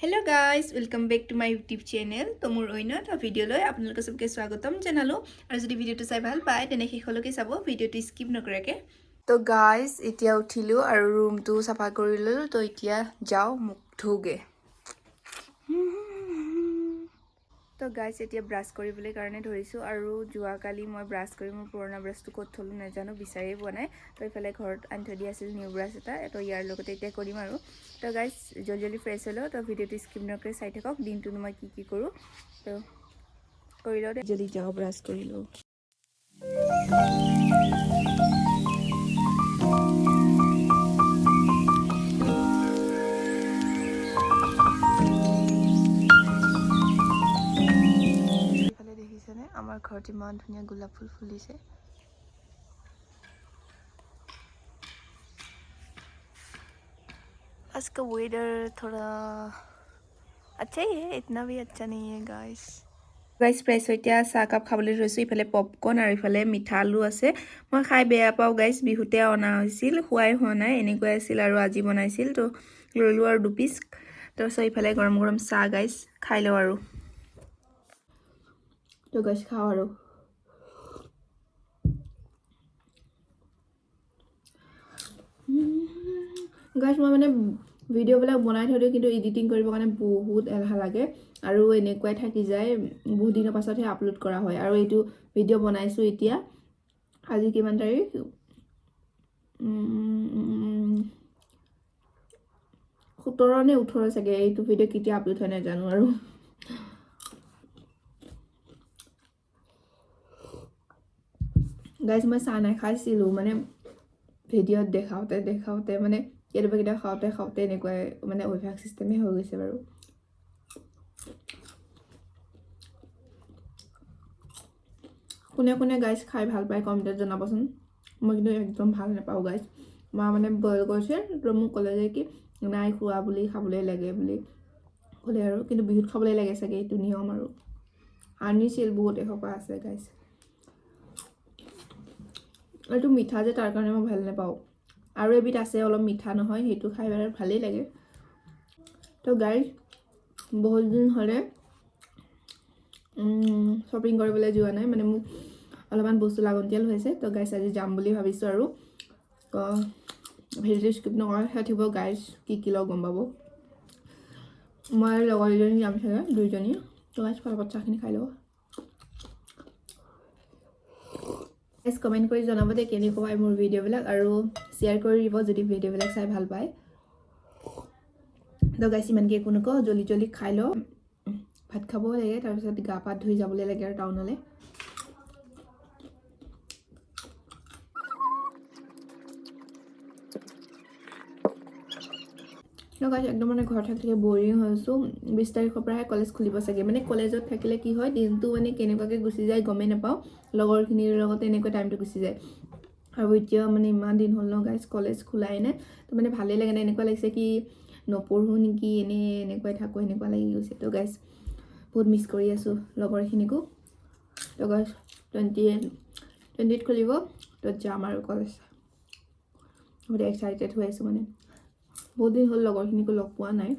Hello guys, welcome back to my YouTube channel. To মোৰ অন্য এটা ভিডিঅ'লৈ আপোনালোকক সবকে স্বাগতম জনালো আৰু যদি ভিডিঅ'টো চাই ভাল পায় তেনে শেষলৈকে চাব ভিডিঅ'টো স্কিপ নকৰাকে। তো গাইস এতিয়া উঠিলো আৰু ৰুমটো সাফা কৰিলো তো এতিয়া যাও মুখ ধুগে। তো গাইস এতিয়া ব্ৰাশ কৰিবলৈ কাৰণে ধৰিছো আৰু জুৱা কালি মই ব্ৰাশ কৰি মোৰ পুৰণা ব্ৰাশটো ক'ত থলো নাজানো বিচাৰিয়ে পোৱা নাই তো ইফালে ঘৰত আনি থৈ দিয়া আছিল নিউ ব্ৰাশ এটা তো ইয়াৰ লগতে এতিয়া কৰিম আৰু তো গাইস জলদি ফ্ৰেছ হলো তো ভিডিঅ'টো স্কিপ নকৰি চাই থাকক দিনটো মই কি কৰো তো কৰি লও জলদি যাও ব্ৰাশ কৰি লও আমাৰ ঘৰত ইমান ধুনীয়া গোলাপ ফুল ফুলিছে आज का वेदर थोड़ा अच्छा ही है इतना भी अच्छा नहीं है गाइस फ्रेश होइया चाह काप खाবলৈ লৈছো ইফালে পপকৰ্ন আৰু ইফালে মিঠা আলু আছে মই খাই বেয়া পাও গাইস বিহুতে অনা হৈছিল খুৱাই হোৱা নাই এনেকৈ আছিল আৰু আজি বনাইছিল তো লইলো আৰু দু পিস তো সো ইফালে গৰম গৰম চাহ গাইস খাই লও আৰু তো গাইস খাও আৰু গাইস মই মানে ভিডিও বিলাক বনাই থৈ দিও কিন্তু এডিটিং কৰিব কাৰণে বহুত এলাহ লাগে আৰু এনেকৈ থাকি যায় বহুত দিনৰ পাছতহে আপলোড কৰা হয় আৰু এইটো ভিডিও বনাইছো এতিয়া আজি কিমান তাৰিখ 17 নে 18 চাগে এইটো ভিডিও কেতিয়া আপলোড হয় না জানো আৰু গাইস মই চাহ নাই খাইছিলো মানে ভিডিওত দেখাওতে মানে কেতিয়াবা খাওঁতে এনেকৈ মানে অভ্যাস সিস্টেমে হৈ গৈছে বাৰু কোনে গাইস খাই ভাল পায় কমেন্টত জনাবচোন মই কিন্তু একদম ভাল নাপাও গাইস মা মানে বইল কৰিছে তো মোক ক'লে যে কি নাই খোৱা বুলি খাবলৈ লাগে বুলি ক'লে আৰু কিন্তু বিহুত খাবলৈ লাগে চাগে এইটো নিয়ম আৰু আনিছিল বহুত এখপা আছে গাইস এইটো মিঠা যে তাৰ কাৰণে মই ভাল নাপাও আৰু এবিধ আছে অলপ মিঠা নহয় হেতু খাই ভালেই লাগে তো গাইস বহুত দিন হলে শপিং কৰিবলৈ যোৱা নাই মানে মোক অলপমান বস্তু লাগন্তিয়াল হৈছে তো গাইস আজি যাম বুলি ভাবিছো আৰু তো ভিডিও স্কিপ নকৰা থাকিব গাইস কি লগ গম পাব মই লগৰজনী যাম চাগে দুইজনী তো গাইস ফটাফট চাহখিনি খাই লও গাইস কমেন্ট কৰি জনাব দে কেনেকুৱা হয় মোৰ ভিডিও বিলাক আৰু শেয়াৰ কৰি দিব যদি ভিডিও বিলাক চাই ভাল পায় তো গাইস ইমান কি কোনো কো জলদি খাই লও ভাত খাব লাগে তাৰ পিছত গা পা ধুই যাবলৈ লাগে আৰু টাউনলে গাইস একদম মানে ঘৰত থাকি বৰিং হৈছো 20 তাৰিখৰ পৰা কলেজ খুলিব চাগে মানে কলেজত থাকিলে কি হয় দিনটো মানে কেনেকুৱাকে গুচি যায় গমে নাপাও লগৰখিনিৰ লগত এনেকৈ টাইমটো গুচি যায় আৰু এতিয়া মানে ইমান দিন হল ন গাইস কলেজ খোলাই নাই তো মানে ভালে লাগে না এনেকুৱা লাগিছে কি নপঢ়ো নেকি এনেকৈ থাকো এনেকুৱা লাগি গৈছে তো গাইস বহুত মিস কৰি আছো লগৰখিনিকো তো গাইস 20 খুলিব তো যাম আৰু কলেজ বহুত এক্সাইটেড হৈ আছো মানে বহুত দিন হল লগৰখিনিকো লগ পোৱা নাই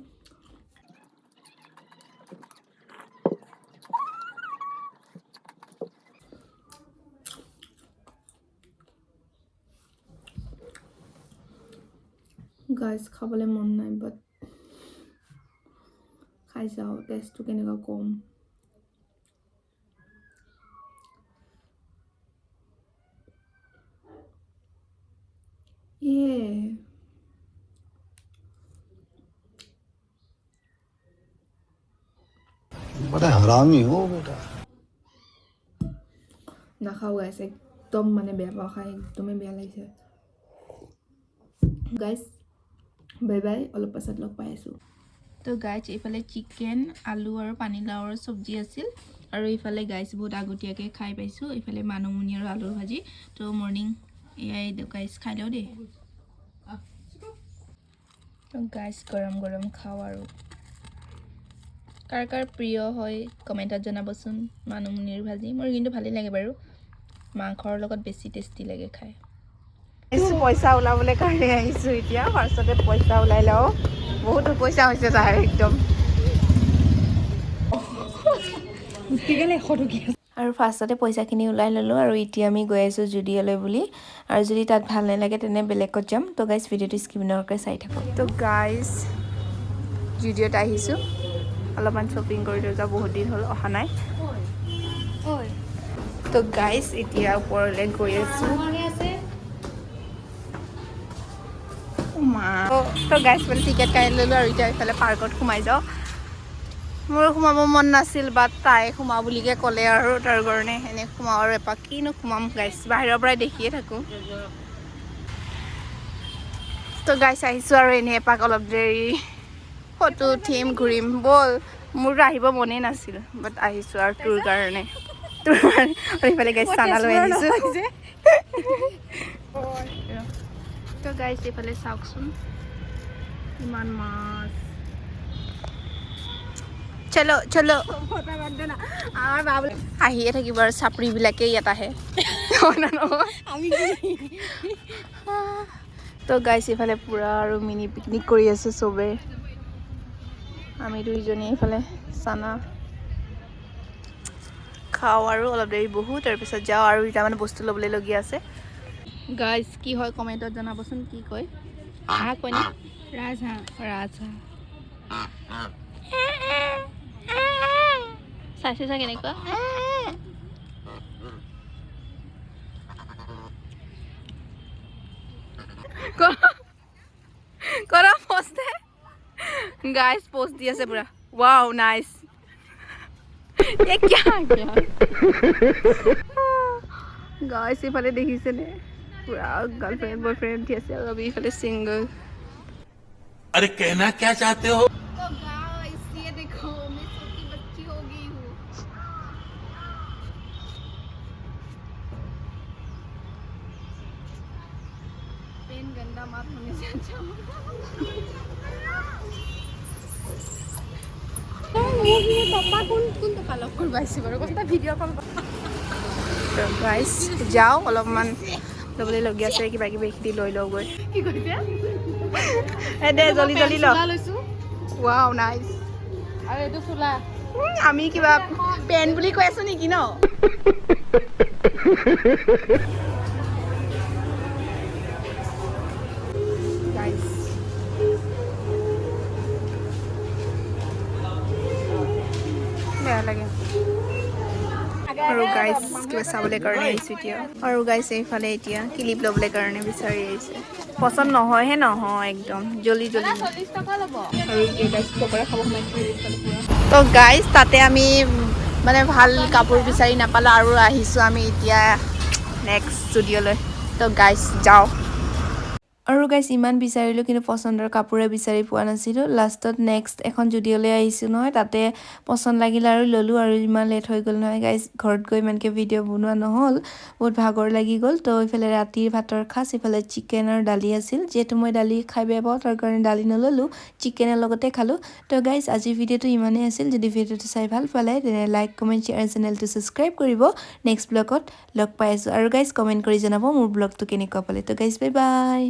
গাইস খাবলৈ মন নাই বাট খাই যাও টেষ্টটো কেনেকুৱা কম बड़ा हरामी हो बेटा নাখাও গাইস একদম মানে বেয়া পাও খাই একদমই বেয়া লাগিছে গাইস বাই বাই অলপ পাছত লগ পাই আছো তো গাইস ইফালে চিকেন আলু আৰু পানীলাওৰ সবজি আছিল আৰু ইফালে গাইস বহুত আগতীয়াকে খাই পাইছো ইফালে মানমুনি আৰু আলুৰ ভাজি তো মৰ্নিং এয়াই গাইস খাই লও দে তো গাইস গৰম খাও আৰু কাৰ প্ৰিয় হয় কমেন্টত জনাবচোন মানমুনিৰ ভাজি মোৰ কিন্তু ভালেই লাগে বাৰু মাংসৰ লগত বেছি টেষ্টি লাগে খাই পইচা ওলাবলৈ কাৰণে আহিছো এতিয়া ফাৰ্ষ্টতে পইচা ওলাই লও বহুত পইচা হৈছে তাৰ একদম আৰু ফাৰ্ষ্টতে পইচাখিনি ওলাই ল'লোঁ আৰু এতিয়া আমি গৈ আছোঁ জুডিঅ'লৈ বুলি আৰু যদি তাত ভাল নালাগে তেনে বেলেগত যাম তো গাইজ ভিডিঅ'টো স্কিপ নকৰাকৈ চাই থাকক তো গাইজ জুডিঅ'ত আহিছোঁ অলপমান শ্বপিং কৰি লৈ যাওঁ বহুত দিন হ'ল অহা নাই তো গাইজ এতিয়া ওপৰলৈ গৈ আছোঁ তো গাইজ মানে টিকেট কাটি ল'লোঁ আৰু এতিয়া এইফালে পাৰ্কত সোমাই যাওঁ মোৰো সোমাব মন নাছিল বাট তাই সোমাওঁ বুলিকৈ ক'লে আৰু তাৰ কাৰণে এনে সোমাওঁ আৰু এপাক কিনো সোমাম গাইজ বাহিৰৰ পৰাই দেখিয়ে থাকোঁ তো গাইজ আহিছোঁ আৰু এনেই এপাক অলপ দেৰি ফটো উঠিম ঘূৰিম ব'ল মোৰতো আহিব মনেই নাছিল বাট আহিছোঁ আৰু তোৰ কাৰণে আৰু এইফালে গাইজ চানা লৈ আহিছোঁ তো গাইজ এইফালে চাওকচোন ইমান মাছ চলো চলো আহিয়ে থাকিব আৰু চাপৰিবিলাকে ইয়াত আহে তো গাইছ এইফালে পূৰা আৰু মিনি পিকনিক কৰি আছে চবে আমি দুইজনী এইফালে চানা খাওঁ আৰু অলপ দেৰি বহোঁ তাৰপিছত যাওঁ আৰু এতিয়া মানে বস্তু ল'বলৈ লগীয়া আছে গাইছ কি হয় কমেণ্টত জনাবচোন কি কয় হাঁহ কয় নে ৰাজহাঁহ চাইছে চা কেনেকুৱা কৰা পোষ্ট গাইছ পোষ্ট দি আছে পুৰা ৱাও নাইস ये क्या गया गाइस इफाले देखिছেনে पूरा गर्लफ्रेंड बॉयफ्रेंड थी আছে আৰু আমি ইফালে সিঙ্গল अरे कहना क्या चाहते हो तो गाइस ये देखो मैं छोटी बच्ची हो गई हूँ पेन गंदा मत होने से अच्छा গাইছ যাওঁ অলপমান ল'বলৈ লগীয়া আছে কিবা কিবি এইখিনি লৈ লওঁ গৈ দে জলদি জলদি ল ৱাও নাইস আৰু এইটো চোলা আমি কিবা পেন বুলি কৈ আছো নেকি ন গাইছ বেয়া লাগে আৰু গাইছ কিবা চাবলৈ কাৰণে আহিছোঁ এতিয়া আৰু গাইছ এইফালে এতিয়া ক্লিপ ল'বলৈ কাৰণে বিচাৰি আহিছে পচন্দ নহয়হে নহয় একদম জলদি জলদি আৰু এতিয়া গাইছ পকৰা খাব সোমাইছোঁ তো গাইছ তাতে আমি মানে ভাল কাপোৰ বিচাৰি নাপালোঁ আৰু আহিছোঁ আমি এতিয়া নেক্সট ষ্টুডিঅ'লৈ তো গাইছ যাওঁ আৰু গাইছ ইমান বিচাৰিলোঁ কিন্তু পচন্দৰ কাপোৰে বিচাৰি পোৱা নাছিলোঁ লাষ্টত নেক্সট এখন জুডিঅ'লৈ আহিছোঁ নহয় তাতে পচন্দ লাগিল আৰু ল'লোঁ আৰু ইমান লেট হৈ গ'ল নহয় গাইছ ঘৰত গৈ ইমানকৈ ভিডিঅ' বনোৱা নহ'ল বহুত ভাগৰ লাগি গ'ল তো এইফালে ৰাতিৰ ভাতৰ সাজ ইফালে চিকেন আৰু দালি আছিল যিহেতু মই দালি খাই বেয়া পাওঁ তাৰ কাৰণে দালি নল'লোঁ চিকেনৰ লগতে খালোঁ তো গাইছ আজিৰ ভিডিঅ'টো ইমানেই আছিল যদি ভিডিঅ'টো চাই ভাল পালে তেনে লাইক কমেণ্ট শ্বেয়াৰ চেনেলটো ছাবস্ক্ৰাইব কৰিব নেক্সট ব্লগত লগ পাই আছোঁ আৰু গাইছ কমেণ্ট কৰি জনাব মোৰ ব্লগটো কেনেকুৱা পালে তো গাইছ বাই বাই